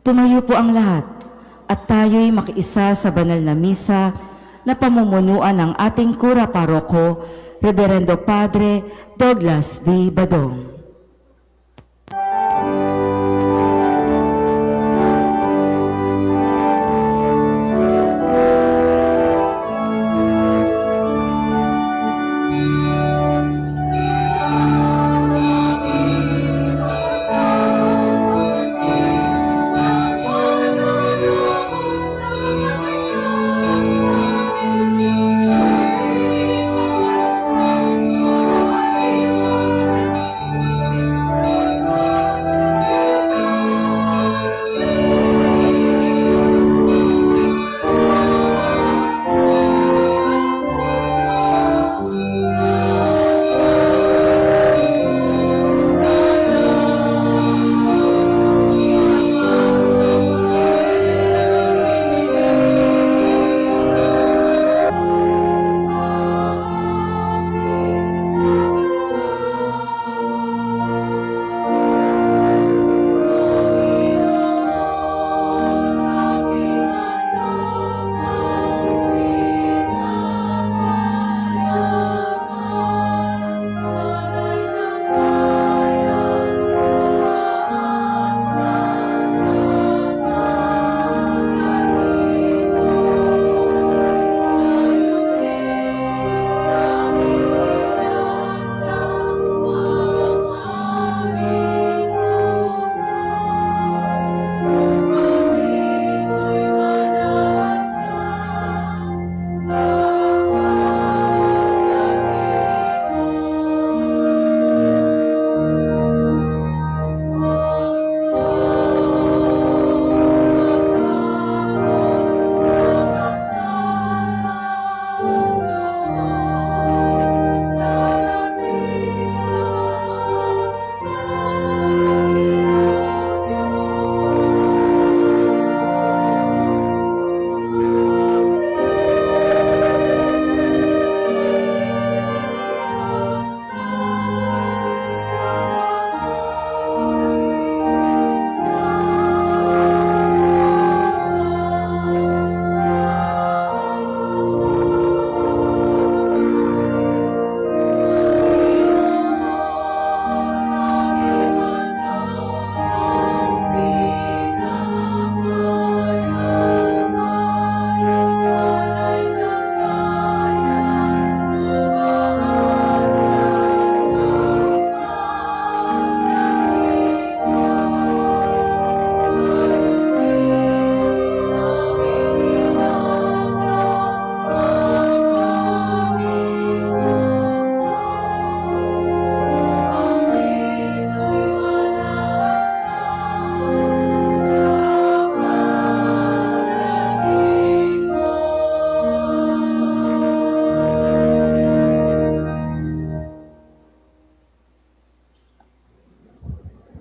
Tumayo po ang lahat at tayo'y makiisa sa banal na misa na pamumunuan ng ating kura paroko, Reverendo Padre Douglas D. Badong.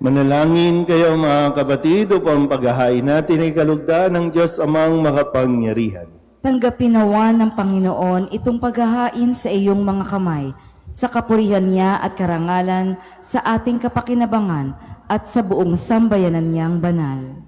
Manalangin kayo mga kapatid upang paghahain natin ay kalugdan ng Diyos Amang makapangyarihan. Tanggapin nawa ng Panginoon itong paghahain sa iyong mga kamay, sa kapurihan niya at karangalan, sa ating kapakinabangan at sa buong sambayanan niyang banal.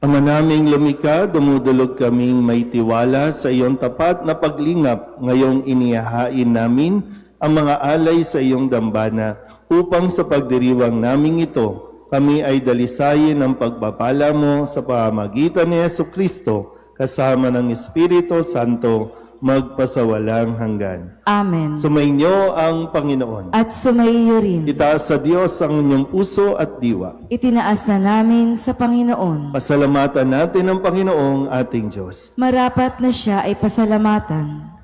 Ama naming lumikha, dumudulog kaming may tiwala sa iyong tapat na paglingap ngayong inihahain namin ang mga alay sa iyong dambana upang sa pagdiriwang naming ito, kami ay dalisayin ng pagpapala mo sa pamamagitan ni Jesucristo kasama ng Espiritu Santo magpasawalang hanggan. Amen. Sumainyo ang Panginoon. At sumaiyo rin. Itaas sa Diyos ang inyong puso at diwa. Itinaas na namin sa Panginoon. Pasalamatan natin ang Panginoong ating Diyos. Marapat na siya ay pasalamatan.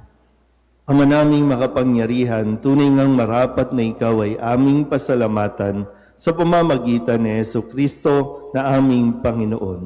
Ama naming makapangyarihan, tunay ngang marapat na ikaw ay aming pasalamatan sa pamamagitan ni Jesucristo na aming Panginoon.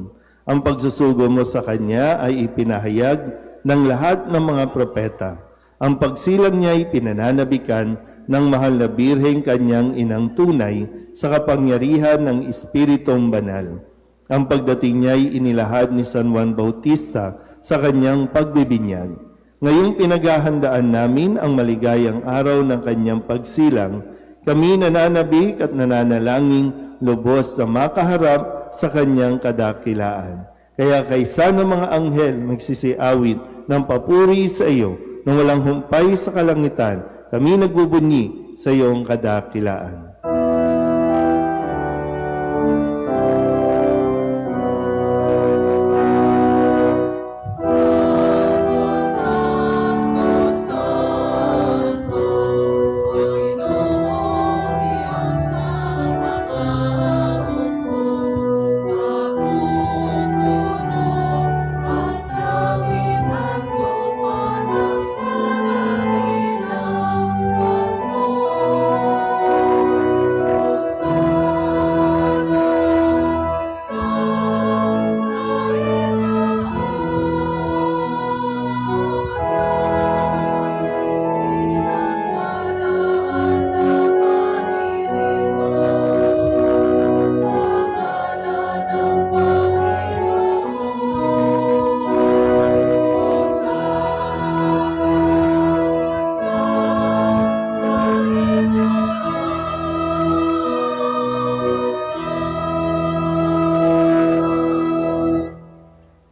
Ang pagsusugo mo sa Kanya ay ipinahayag ng lahat ng mga propeta. Ang pagsilang niya ay pinananabikan ng mahal na Birheng Kanyang inang tunay sa kapangyarihan ng Espiritong Banal. Ang pagdating niya ay inilahad ni San Juan Bautista sa kanyang pagbibinyag. Ngayong pinaghahandaan namin ang maligayang araw ng kanyang pagsilang, kami nananabik at nananalangin lubos na makaharap sa kanyang kadakilaan. Kaya kaysa ng mga anghel magsisiawit ng papuri sa iyo nang walang humpay sa kalangitan, kami nagbubunyi sa iyong kadakilaan.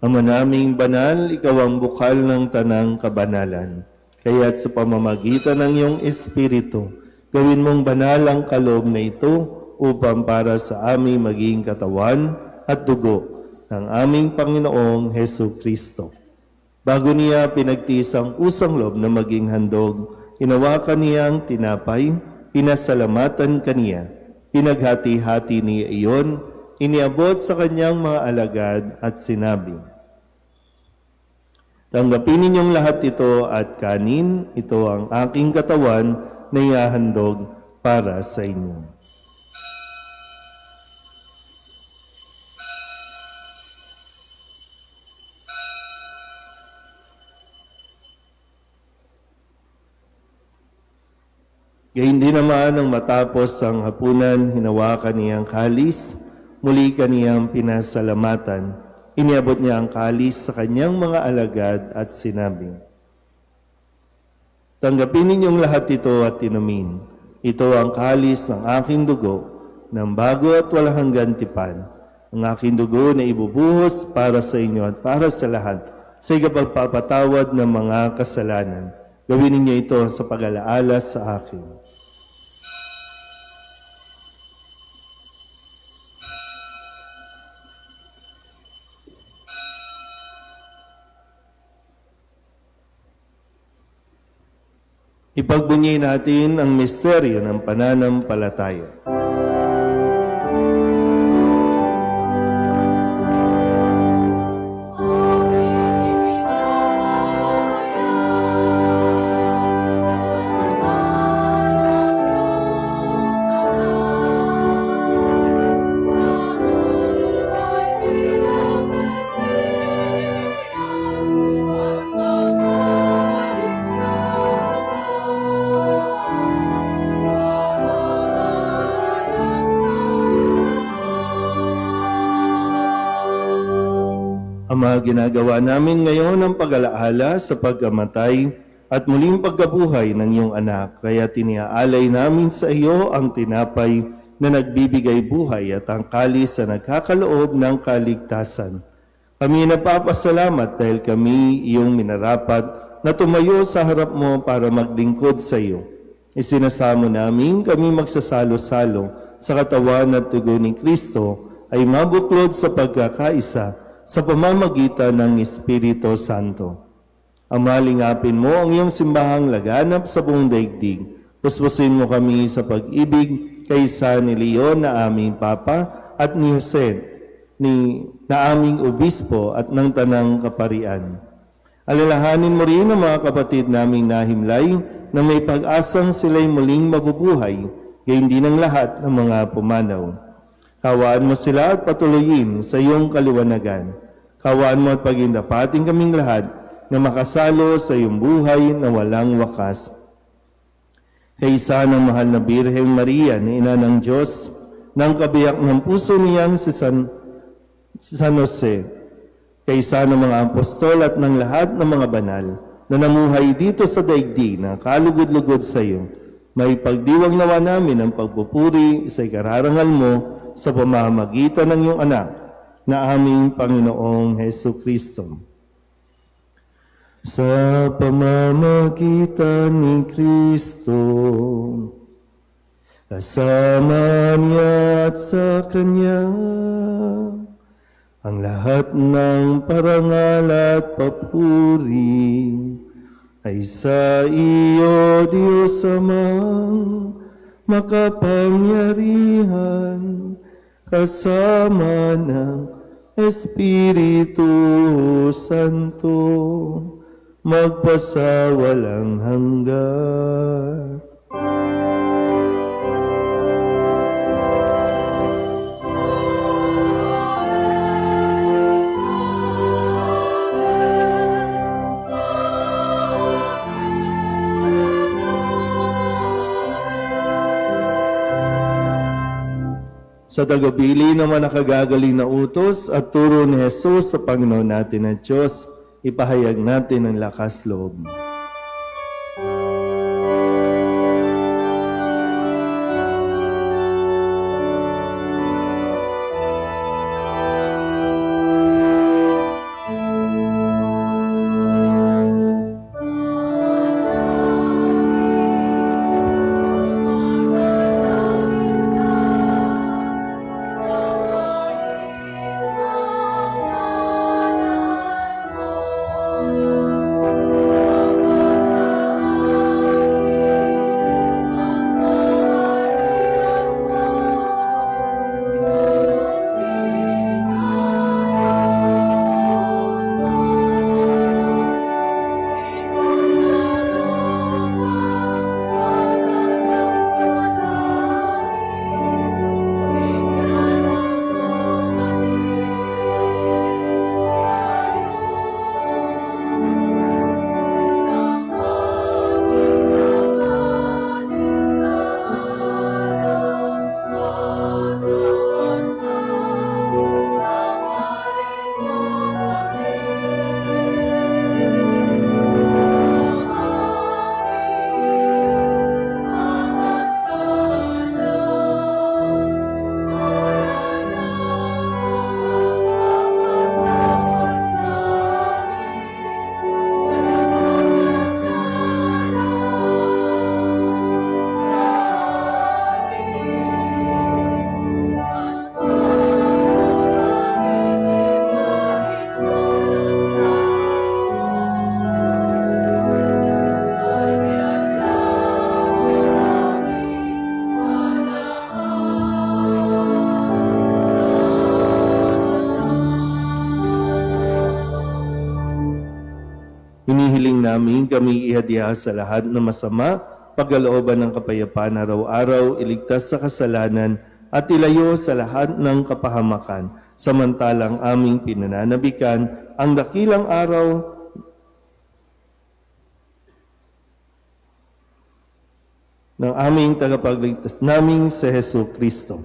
Ama naming banal, ikaw ang bukal ng tanang kabanalan. Kaya't sa pamamagitan ng iyong Espiritu, gawin mong banal ang kaloob na ito upang para sa aming maging katawan at dugo ng aming Panginoong Hesu Kristo. Bago niya pinagtiis ang kusang loob na maging handog, hinawakan niya ang tinapay, pinasalamatan kaniya, pinaghati-hati niya iyon, iniabot sa kanyang mga alagad at sinabi, "Tanggapin ninyong lahat ito at kanin, ito ang aking katawan na ihahandog para sa inyo." Gayun din naman nang matapos ang hapunan, hinawakan niya ang kalis, muli kaniyang pinasalamatan. Iniabot niya ang kalis sa kanyang mga alagad at sinabi, "Tanggapin ninyong lahat ito at inumin. Ito ang kalis ng aking dugo, ng bago at walang hanggan tipan. Ang aking dugo na ibubuhos para sa inyo at para sa lahat, sa ikapagpapatawad ng mga kasalanan. Gawin ninyo ito sa pag-alaala sa akin." Ipagbunyi natin ang misteryo ng pananampalataya. Ama, ginagawa namin ngayon ang pag-alaala sa pagkamatay at muling pagkabuhay ng iyong anak. Kaya tiniaalay namin sa iyo ang tinapay na nagbibigay buhay at ang kalis na nagkakaloob ng kaligtasan. Kami napapasalamat dahil kami iyong minarapat na tumayo sa harap mo para maglingkod sa iyo. Isinasamo namin kami magsasalo-salo sa katawan at dugo ni Kristo ay mabuklod sa pagkakaisa sa pamamagitan ng Espiritu Santo. Ama, lingapin mo ang iyong simbahang laganap sa buong daigdig. Puspusin mo kami sa pag-ibig kaysa ni Leon na aming Papa at ni Jose na aming Obispo at ng Tanang Kaparian. Alalahanin mo rin ang mga kapatid naming nahimlay na may pag-asang sila'y muling mabubuhay, gayon din ang lahat ng mga pumanaw. Kawaan mo sila at patuloyin sa iyong kaliwanagan. Kawaan mo at pagindapating kaming lahat na makasalo sa iyong buhay na walang wakas. Kaysa ng mahal na Birheng Maria, na ina ng Diyos, ng kabiyak ng puso niyang si San Jose, kaysa ng mga apostol at ng lahat ng mga banal na namuhay dito sa daigdig na kalugod-lugod sa iyo, may pagdiwang nawa namin ang pagpupuri sa ikararangal mo sa pamamagitan ng iyong anak na aming Panginoong Heso Kristo. Sa pamamagitan ni Kristo, kasama niya at sa Kanya, ang lahat ng parangal at papuri ay sa iyo, Diyos Amang makapangyarihan, kasama ng Espiritu Santo, magpasawalang hanggan. Sa tagabili naman nakagagaling na utos at turo ni Jesus sa Panginoon natin at Diyos, ipahayag natin ang lakas loob. Hinihiling namin kami ihadya sa lahat ng masama, pagkalooban ng kapayapaan araw-araw, iligtas sa kasalanan, at ilayo sa lahat ng kapahamakan, samantalang aming pinananabikan ang dakilang araw ng aming tagapagligtas naming si Hesus Kristo.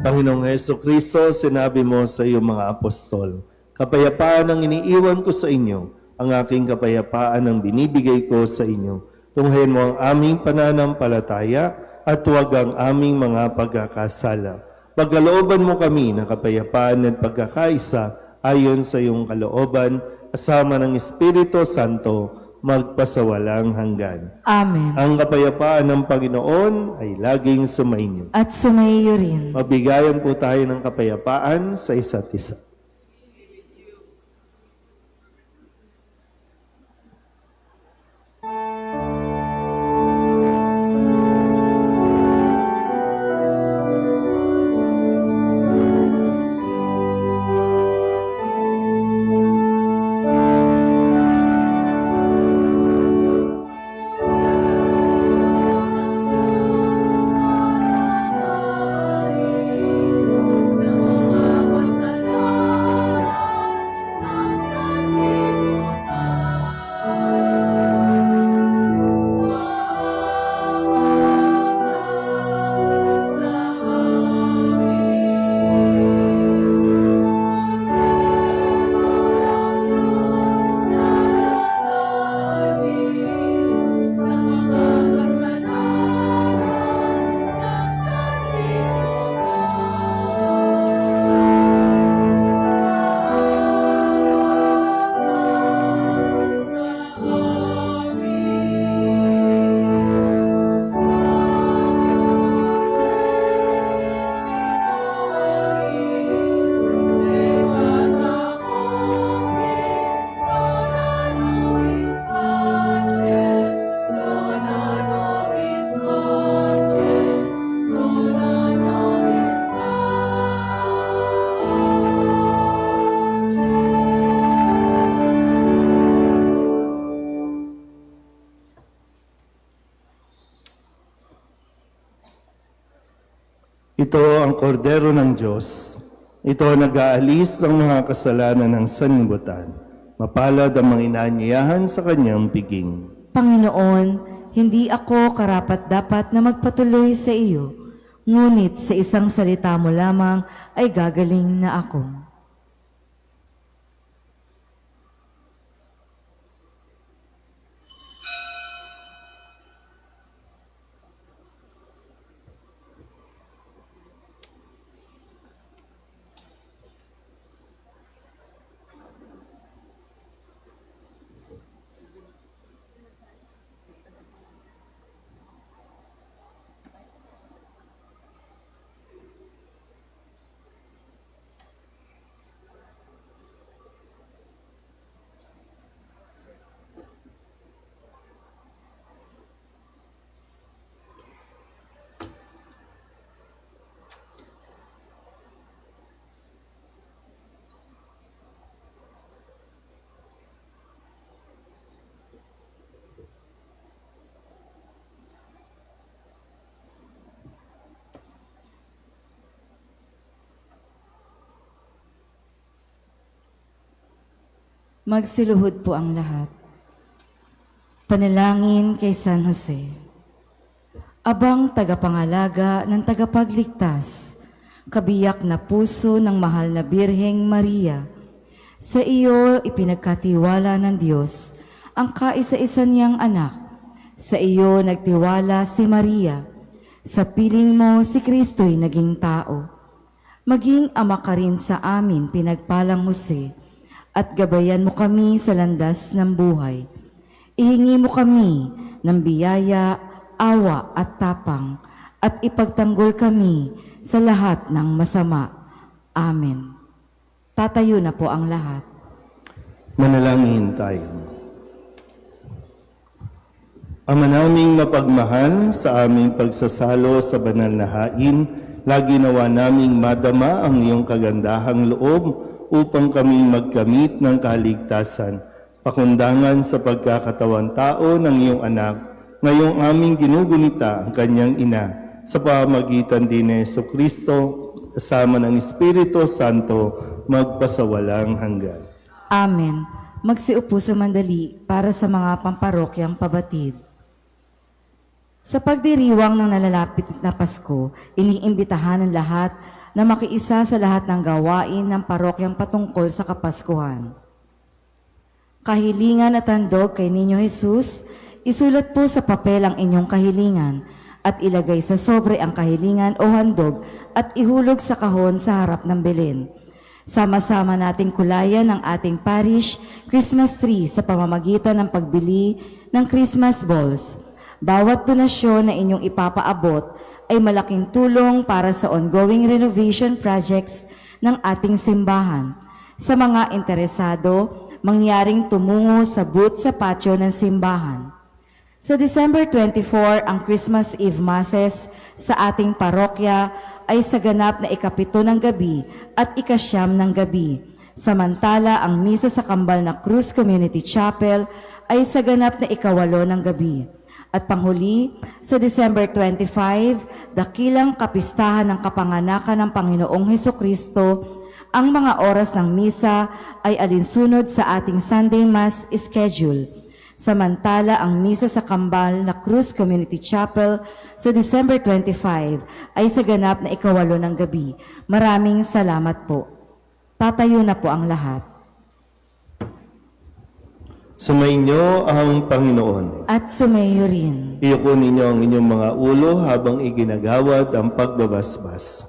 Panginoong Hesus Kristo, sinabi mo sa iyong mga apostol, kapayapaan ang iniiwan ko sa inyo, ang aking kapayapaan ang binibigay ko sa inyo. Tunghayan mo ang aming pananampalataya at huwag ang aming mga pagkakasala. Pagkalooban mo kami ng kapayapaan at pagkakaisa ayon sa iyong kalooban, kasama ng Espiritu Santo, magpasawalang hanggan. Amen. Ang kapayapaan ng Panginoon ay laging sumainyo. At sumaiyo rin. Mabigayan po tayo ng kapayapaan sa isa't isa. Ito ang kordero ng Diyos. Ito ang nag-aalis ng mga kasalanan ng sanlibutan. Mapalad ang mga inaanyayahan sa kanyang piging. Panginoon, hindi ako karapat-dapat na magpatuloy sa iyo, ngunit sa isang salita mo lamang ay gagaling na ako. Magsiluhod po ang lahat. Panalangin kay San Jose. Abang tagapangalaga ng tagapagligtas, kabiyak na puso ng mahal na Birheng Maria, sa iyo ipinagkatiwala ng Diyos ang kaisa-isa niyang anak. Sa iyo nagtiwala si Maria. Sa piling mo si Kristo'y naging tao. Maging ama ka rin sa amin, pinagpalang Jose, at gabayan mo kami sa landas ng buhay. Ihingi mo kami ng biyaya, awa at tapang, at ipagtanggol kami sa lahat ng masama. Amen. Tatayo na po ang lahat. Manalangin tayo. Ama naming mapagmahal, sa aming pagsasalo sa banal na hain, lagi nawa naming madama ang iyong kagandahang loob upang kami magkamit ng kaligtasan, pakundangan sa pagkakatawan tao ng iyong anak, ngayong aming ginugunita ang kanyang ina, sa pamamagitan din ni Jesucristo, kasama ng Espiritu Santo, magpasawalang hanggan. Amen. Magsiupo sa mandali para sa mga pamparokyang pabatid. Sa pagdiriwang ng nalalapit na Pasko, iniimbitahan ng lahat na makiisa sa lahat ng gawain ng parokyang patungkol sa Kapaskuhan. Kahilingan at handog kay Niño Jesus, isulat po sa papel ang inyong kahilingan at ilagay sa sobre ang kahilingan o handog at ihulog sa kahon sa harap ng Belen. Sama-sama nating kulayan ang ating parish Christmas tree sa pamamagitan ng pagbili ng Christmas balls. Bawat donasyon na inyong ipapaabot ay malaking tulong para sa ongoing renovation projects ng ating simbahan. Sa mga interesado, mangyaring tumungo sa booth sa patio ng simbahan. Sa December 24, ang Christmas Eve Masses sa ating parokya ay sa ganap na ikapito ng gabi at ikasyam ng gabi. Samantala, ang misa sa kambal na Cruz Community Chapel ay sa ganap na ikawalo ng gabi. At panghuli, sa December 25, dakilang kapistahan ng kapanganakan ng Panginoong Hesukristo, ang mga oras ng misa ay alinsunod sa ating Sunday Mass schedule. Samantala, ang misa sa kambal na Cruz Community Chapel sa December 25 ay sa ganap na ikawalo ng gabi. Maraming salamat po. Tatayo na po ang lahat. Sumainyo ang Panginoon. At sumayo rin. Iyuko ninyo ang inyong mga ulo habang iginagawad ang pagbabasbas.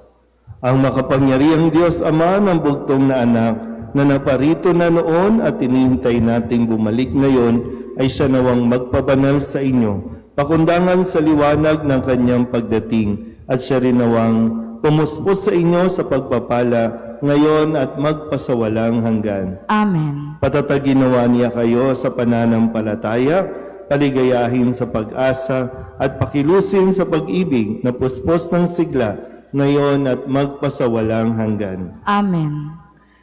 Ang makapangyarihang Diyos Ama ng bugtong na anak na naparito na noon at inihintay nating bumalik ngayon ay siya nawang magpabanal sa inyo, pakundangan sa liwanag ng kanyang pagdating at siya rin nawang pumuspos sa inyo sa pagpapala ngayon at magpasawalang hanggan. Amen. Patatagin nawa niya kayo sa pananampalataya, kaligayahin sa pag-asa, at pakilusin sa pag-ibig na puspos ng sigla, ngayon at magpasawalang hanggan. Amen.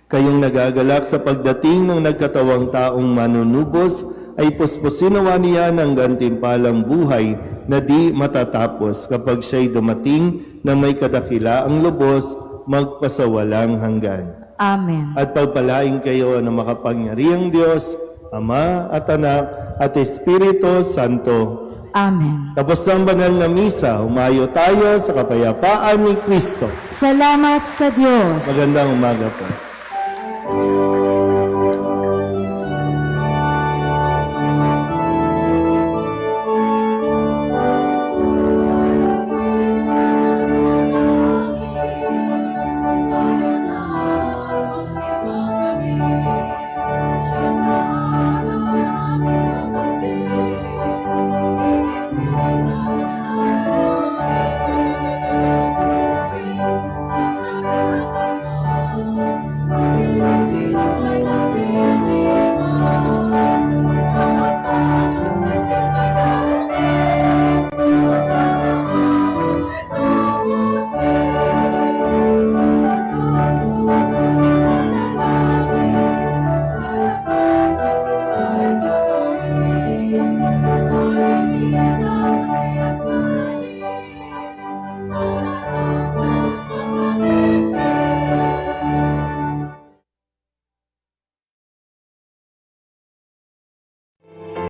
Kayong nagagalak sa pagdating ng nagkatawang taong manunubos, ay puspusin nawa niya ng gantimpalang buhay na di matatapos kapag siya'y dumating na may kadakilaang lubos magpasawalang hanggan. Amen. At pagpalain kayo ng makapangyarihang Diyos, Ama at Anak at Espiritu Santo. Amen. Tapos ang banal na misa, humayo tayo sa kapayapaan ni Kristo. Salamat sa Diyos. Magandang umaga po.